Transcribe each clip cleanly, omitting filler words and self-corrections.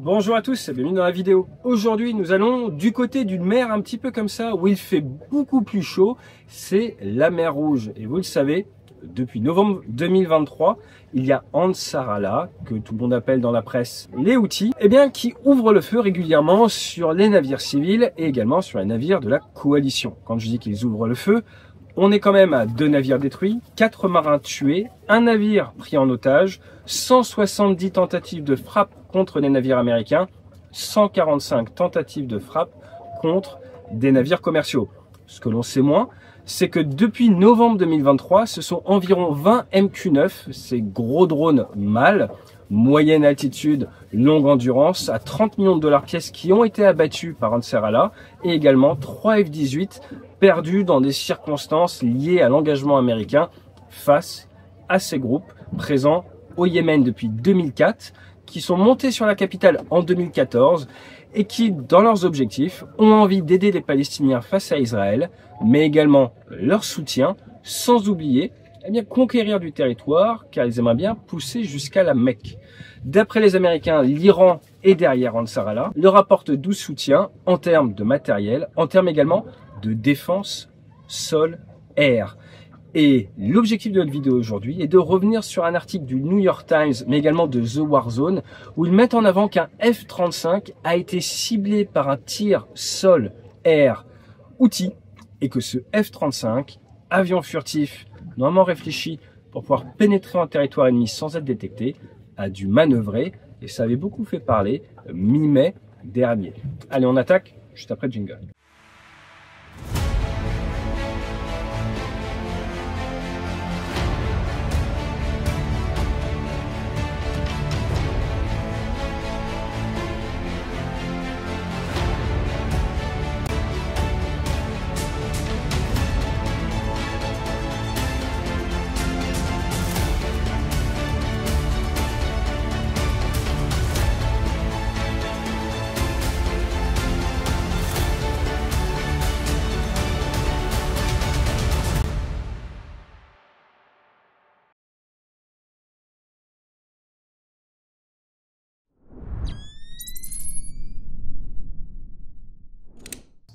Bonjour à tous et bienvenue dans la vidéo. Aujourd'hui, nous allons du côté d'une mer un petit peu comme ça, où il fait beaucoup plus chaud, c'est la mer Rouge. Et vous le savez, depuis novembre 2023, il y a Ansarallah, que tout le monde appelle dans la presse les Houthis, qui ouvre le feu régulièrement sur les navires civils et également sur les navires de la coalition. Quand je dis qu'ils ouvrent le feu, on est quand même à 2 navires détruits, 4 marins tués, un navire pris en otage, 170 tentatives de frappe contre les navires américains, 145 tentatives de frappe contre des navires commerciaux. Ce que l'on sait moins, c'est que depuis novembre 2023, ce sont environ 20 MQ-9, ces gros drones mâles, moyenne altitude, longue endurance, à 30 millions de dollars pièce qui ont été abattus par Ansarallah, et également 3 F-18 perdus dans des circonstances liées à l'engagement américain face à ces groupes présents au Yémen depuis 2004, qui sont montés sur la capitale en 2014 et qui, dans leurs objectifs, ont envie d'aider les Palestiniens face à Israël, mais également leur soutien, sans oublier conquérir du territoire, car ils aimeraient bien pousser jusqu'à la Mecque. D'après les Américains, l'Iran est derrière Ansarallah, leur apporte 12 soutiens en termes de matériel, en termes également de défense sol-air. Et l'objectif de notre vidéo aujourd'hui est de revenir sur un article du New York Times, mais également de The War Zone, où ils mettent en avant qu'un F-35 a été ciblé par un tir sol-air Houthi, et que ce F-35, avion furtif, normalement réfléchi pour pouvoir pénétrer en territoire ennemi sans être détecté, a dû manœuvrer, et ça avait beaucoup fait parler mi-mai dernier. Allez, on attaque juste après le jingle.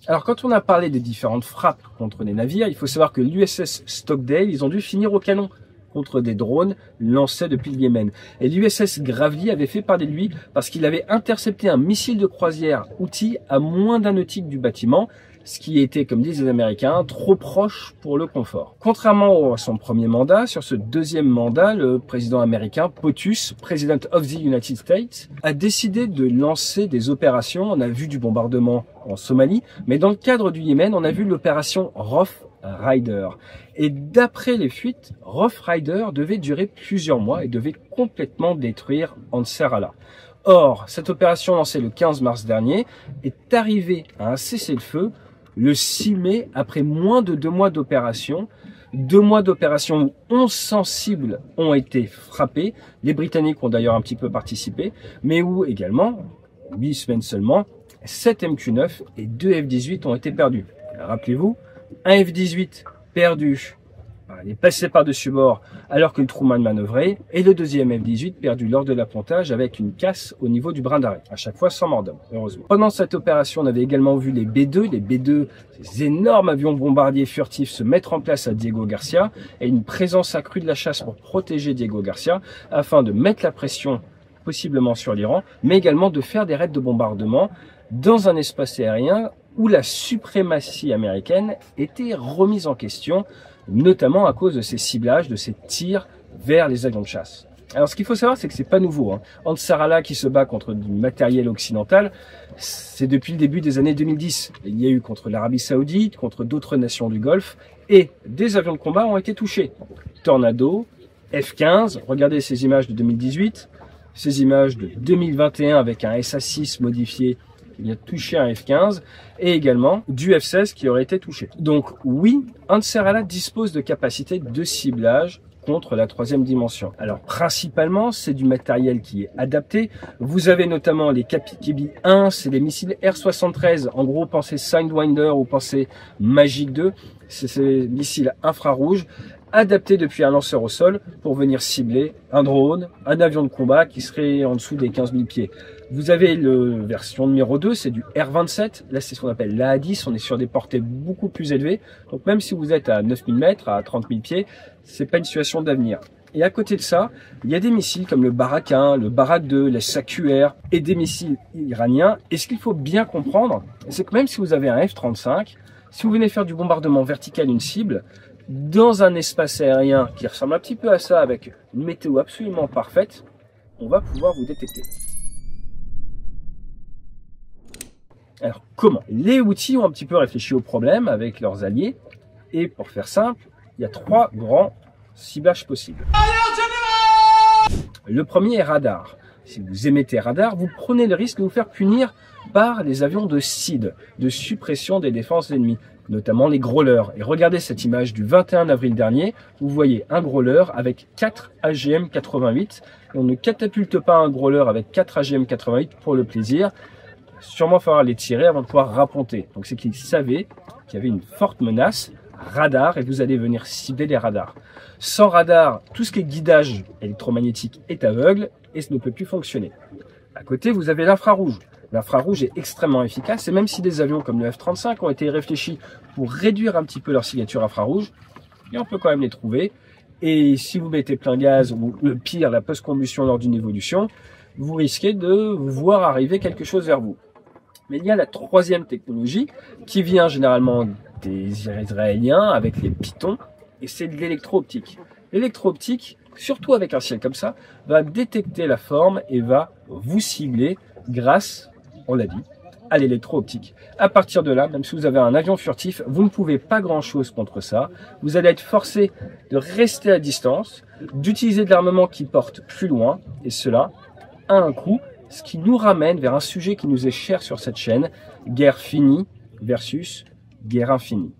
Alors, quand on a parlé des différentes frappes contre les navires, il faut savoir que l'USS Stockdale, ils ont dû finir au canon contre des drones lancés depuis le Yémen. Et l'USS Gravely avait fait parler de lui parce qu'il avait intercepté un missile de croisière Houthi à moins d'un nautique du bâtiment, ce qui était, comme disent les Américains, trop proche pour le confort. Contrairement à son premier mandat, sur ce deuxième mandat, le président américain POTUS, President of the United States, a décidé de lancer des opérations. On a vu du bombardement en Somalie, mais dans le cadre du Yémen, on a vu l'opération Rough Rider. Et d'après les fuites, Rough Rider devait durer plusieurs mois et devait complètement détruire Ansarallah. Or, cette opération lancée le 15 mars dernier est arrivée à un cessez-le-feu le 6 mai, après moins de 2 mois d'opération. 2 mois d'opération où 1100 cibles ont été frappées. Les Britanniques ont d'ailleurs un petit peu participé, mais où également, 8 semaines seulement, 7 MQ-9 et 2 F-18 ont été perdus. Rappelez-vous, un F-18 perdu, il est passé par-dessus bord alors que le Truman manœuvrait, et le deuxième F-18 perdu lors de l'appontage avec une casse au niveau du brin d'arrêt, à chaque fois sans mort d'homme, heureusement. Pendant cette opération, on avait également vu les B-2, ces énormes avions bombardiers furtifs se mettre en place à Diego Garcia, et une présence accrue de la chasse pour protéger Diego Garcia, afin de mettre la pression possiblement sur l'Iran, mais également de faire des raids de bombardement dans un espace aérien où la suprématie américaine était remise en question, notamment à cause de ces ciblages, de ces tirs vers les avions de chasse. Alors ce qu'il faut savoir, c'est que c'est pas nouveau. Ansarallah qui se bat contre du matériel occidental, c'est depuis le début des années 2010. Il y a eu contre l'Arabie Saoudite, contre d'autres nations du Golfe, et des avions de combat ont été touchés. Tornado, F-15, regardez ces images de 2018, ces images de 2021 avec un SA-6 modifié qui a touché un F-15, et également du F-16 qui aurait été touché. Donc oui, Ansarallah dispose de capacités de ciblage contre la troisième dimension. Alors principalement, c'est du matériel qui est adapté. Vous avez notamment les Kapi 1, c'est les missiles R-73. En gros, pensez Sidewinder ou pensez Magic 2. C'est ces missiles infrarouges adapté depuis un lanceur au sol pour venir cibler un drone, un avion de combat qui serait en dessous des 15 000 pieds. Vous avez la version numéro 2, c'est du R27. Là, c'est ce qu'on appelle l'A10. On est sur des portées beaucoup plus élevées. Donc, même si vous êtes à 9 000 mètres, à 30 000 pieds, c'est pas une situation d'avenir. Et à côté de ça, il y a des missiles comme le Barak 1, le Barak 2, les SAQR et des missiles iraniens. Et ce qu'il faut bien comprendre, c'est que même si vous avez un F-35, si vous venez faire du bombardement vertical d'une cible, dans un espace aérien qui ressemble un petit peu à ça, avec une météo absolument parfaite, on va pouvoir vous détecter. Alors comment? Les Houthis ont un petit peu réfléchi au problème avec leurs alliés, et pour faire simple, il y a 3 grands ciblages possibles. Le premier est radar. Si vous émettez radar, vous prenez le risque de vous faire punir par les avions de SID, de suppression des défenses ennemies, notamment les Growlers. Et regardez cette image du 21 avril dernier, vous voyez un Growler avec 4 AGM-88. On ne catapulte pas un Growler avec 4 AGM-88 pour le plaisir. Sûrement il faudra les tirer avant de pouvoir rapponter. Donc c'est qu'ils savaient qu'il y avait une forte menace, radar, et vous allez venir cibler les radars. Sans radar, tout ce qui est guidage électromagnétique est aveugle et ça ne peut plus fonctionner. À côté, vous avez l'infrarouge. L'infrarouge est extrêmement efficace et même si des avions comme le F-35 ont été réfléchis pour réduire un petit peu leur signature infrarouge, et on peut quand même les trouver. Et si vous mettez plein gaz ou le pire, la post-combustion lors d'une évolution, vous risquez de voir arriver quelque chose vers vous. Mais il y a la troisième technologie qui vient généralement des Israéliens avec les Pythons et c'est de l'électro-optique. L'électro-optique, surtout avec un ciel comme ça, va détecter la forme et va vous cibler grâce, on l'a dit, à l'électro-optique. À partir de là, même si vous avez un avion furtif, vous ne pouvez pas grand-chose contre ça. Vous allez être forcé de rester à distance, d'utiliser de l'armement qui porte plus loin, et cela à un coût, ce qui nous ramène vers un sujet qui nous est cher sur cette chaîne, guerre finie versus guerre infinie.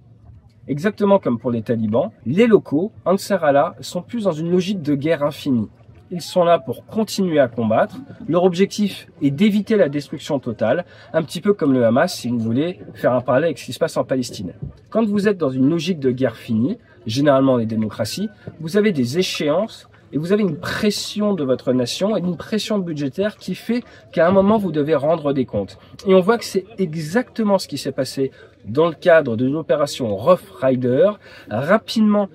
Exactement comme pour les talibans, les locaux, Ansar Allah, sont plus dans une logique de guerre infinie. Ils sont là pour continuer à combattre. Leur objectif est d'éviter la destruction totale, un petit peu comme le Hamas, si vous voulez faire un parallèle avec ce qui se passe en Palestine. Quand vous êtes dans une logique de guerre finie, généralement les démocraties, vous avez des échéances et vous avez une pression de votre nation et une pression budgétaire qui fait qu'à un moment, vous devez rendre des comptes. Et on voit que c'est exactement ce qui s'est passé dans le cadre de l'opération Rough Rider. Rapidement,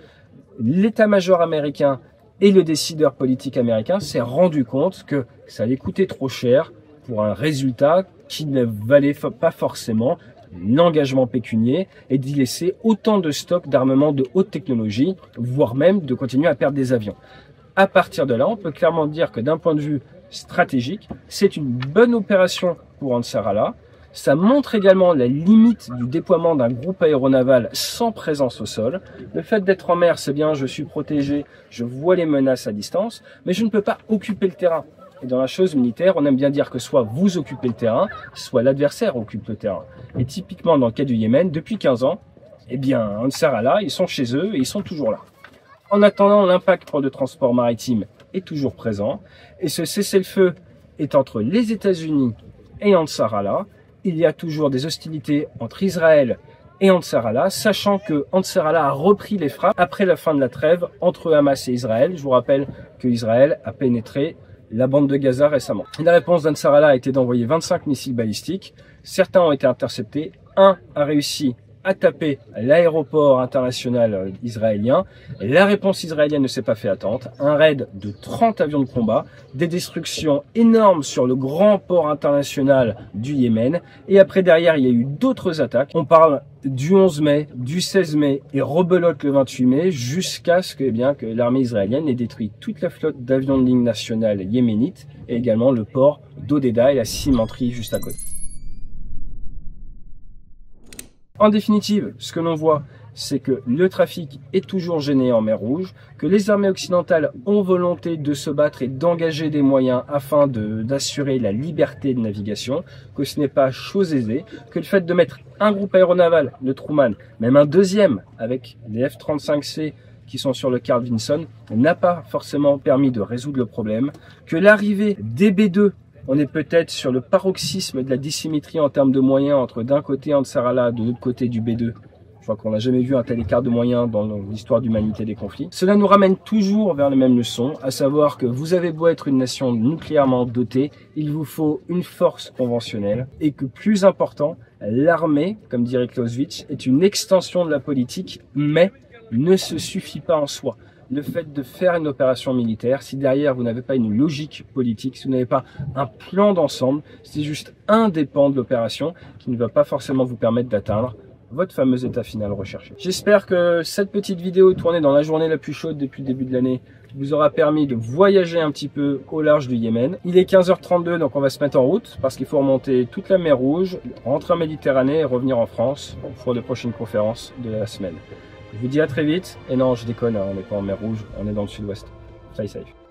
l'état-major américain et le décideur politique américain s'est rendu compte que ça allait coûter trop cher pour un résultat qui ne valait pas forcément l'engagement pécunier et d'y laisser autant de stocks d'armement de haute technologie, voire même de continuer à perdre des avions. À partir de là, on peut clairement dire que d'un point de vue stratégique, c'est une bonne opération pour Ansar Allah. Ça montre également la limite du déploiement d'un groupe aéronaval sans présence au sol. Le fait d'être en mer, c'est bien, je suis protégé, je vois les menaces à distance, mais je ne peux pas occuper le terrain. Et dans la chose militaire, on aime bien dire que soit vous occupez le terrain, soit l'adversaire occupe le terrain. Et typiquement dans le cas du Yémen, depuis 15 ans, eh bien, Ansar Allah, ils sont chez eux et ils sont toujours là. En attendant, l'impact pour le transport maritime est toujours présent. Et ce cessez-le-feu est entre les États-Unis et Ansar Allah. Il y a toujours des hostilités entre Israël et Ansar Allah, sachant que Ansar Allah a repris les frappes après la fin de la trêve entre Hamas et Israël. Je vous rappelle que Israël a pénétré la bande de Gaza récemment. La réponse d'Ansar Allah a été d'envoyer 25 missiles balistiques. Certains ont été interceptés. Un a réussi à taper l'aéroport international israélien. Et la réponse israélienne ne s'est pas fait attendre. Un raid de 30 avions de combat, des destructions énormes sur le grand port international du Yémen. Et après, derrière, il y a eu d'autres attaques. On parle du 11 mai, du 16 mai et rebelote le 28 mai jusqu'à ce que, que l'armée israélienne ait détruit toute la flotte d'avions de ligne nationale yéménite et également le port d'Odéda et la cimenterie juste à côté. En définitive, ce que l'on voit, c'est que le trafic est toujours gêné en mer Rouge, que les armées occidentales ont volonté de se battre et d'engager des moyens afin d'assurer la liberté de navigation, que ce n'est pas chose aisée, que le fait de mettre un groupe aéronaval, le Truman, même un deuxième avec les F-35C qui sont sur le Carl Vinson, n'a pas forcément permis de résoudre le problème, que l'arrivée des B-2, on est peut-être sur le paroxysme de la dissymétrie en termes de moyens entre d'un côté Ansar Allah, de l'autre côté du B-2. Je crois qu'on n'a jamais vu un tel écart de moyens dans l'histoire d'humanité des conflits. Cela nous ramène toujours vers les mêmes leçons, à savoir que vous avez beau être une nation nucléairement dotée, il vous faut une force conventionnelle et que plus important, l'armée, comme dirait Clausewitz, est une extension de la politique, mais ne se suffit pas en soi. Le fait de faire une opération militaire, si derrière vous n'avez pas une logique politique, si vous n'avez pas un plan d'ensemble, c'est juste un des pans de l'opération qui ne va pas forcément vous permettre d'atteindre votre fameux état final recherché. J'espère que cette petite vidéo tournée dans la journée la plus chaude depuis le début de l'année vous aura permis de voyager un petit peu au large du Yémen. Il est 15h32, donc on va se mettre en route parce qu'il faut remonter toute la mer Rouge, rentrer en Méditerranée et revenir en France pour les prochaines conférences de la semaine. Je vous dis à très vite. Et non, je déconne, on n'est pas en mer Rouge, on est dans le sud-ouest. Safe.